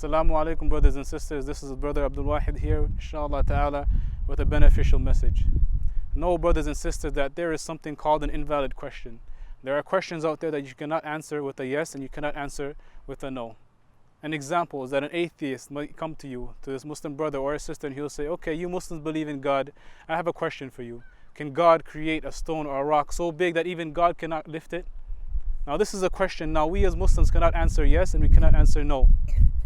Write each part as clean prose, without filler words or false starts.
Assalamu alaikum, brothers and sisters. This is brother Abdul-Wahid here, inshallah ta'ala, with a beneficial message. Know, brothers and sisters, that there is something called an invalid question. There are questions out there that you cannot answer with a yes and you cannot answer with a no. An example is that an atheist might come to you, to this Muslim brother or a sister, and he'll say, okay, you Muslims believe in God. I have a question for you. Can God create a stone or a rock so big that even God cannot lift it? Now this is a question. Now we as Muslims cannot answer yes and we cannot answer no.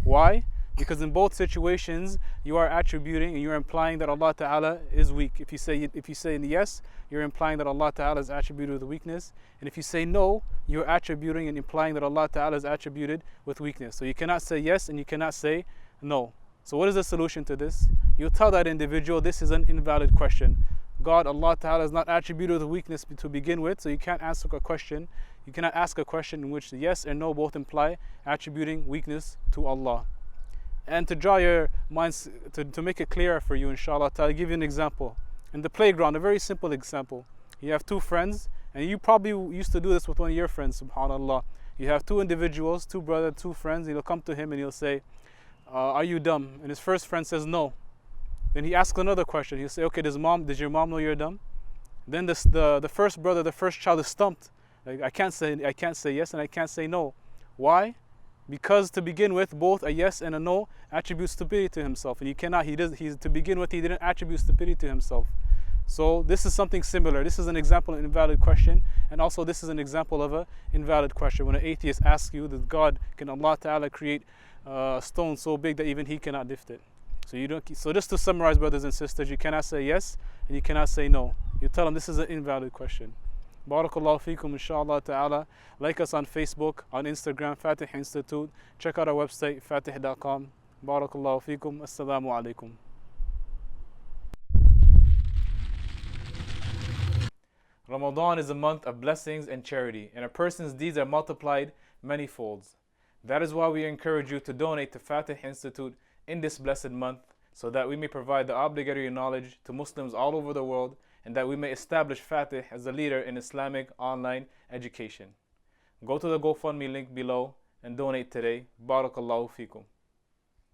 Why? Because in both situations you are attributing and you're implying that Allah Ta'ala is weak. If you say yes, you're implying that Allah Ta'ala is attributed with weakness. And if you say no, you're attributing and implying that Allah Ta'ala is attributed with weakness. So you cannot say yes and you cannot say no. So what is the solution to this? You tell that individual this is an invalid question. God, Allah Ta'ala, is not attributed with weakness to begin with, so you can't answer a question. You cannot ask a question in which the yes and no both imply attributing weakness to Allah. And to draw your minds, to make it clearer for you, inshallah, I'll give you an example. In the playground, a very simple example. You have two friends, and you probably used to do this with one of your friends, subhanAllah. You have two individuals, two brothers, two friends, and you'll come to him and you'll say, are you dumb? And his first friend says no. Then he asks another question. He'll say, okay, does your mom know you're dumb? Then the first brother, the first child is stumped. Like, I can't say yes and I can't say no. Why? Because to begin with, both a yes and a no attribute stupidity to himself, and to begin with, he didn't attribute stupidity to himself. So this is something similar. This is an example of an invalid question, and also this is an example of an invalid question. When an atheist asks you, can Allah Ta'ala create a stone so big that even He cannot lift it? So just to summarize, brothers and sisters, you cannot say yes and you cannot say no. You tell them this is an invalid question. Barakallahu feekum, inshallah ta'ala. Like us on Facebook, on Instagram, Fatih Institute. Check out our website, fatih.com. Barakallahu feekum. Assalamu alaikum. Ramadan is a month of blessings and charity, and a person's deeds are multiplied many folds. That is why we encourage you to donate to Fatih Institute in this blessed month, so that we may provide the obligatory knowledge to Muslims all over the world, and that we may establish Fatih as a leader in Islamic online education. Go to the GoFundMe link below and donate today. Barakallahu feekum.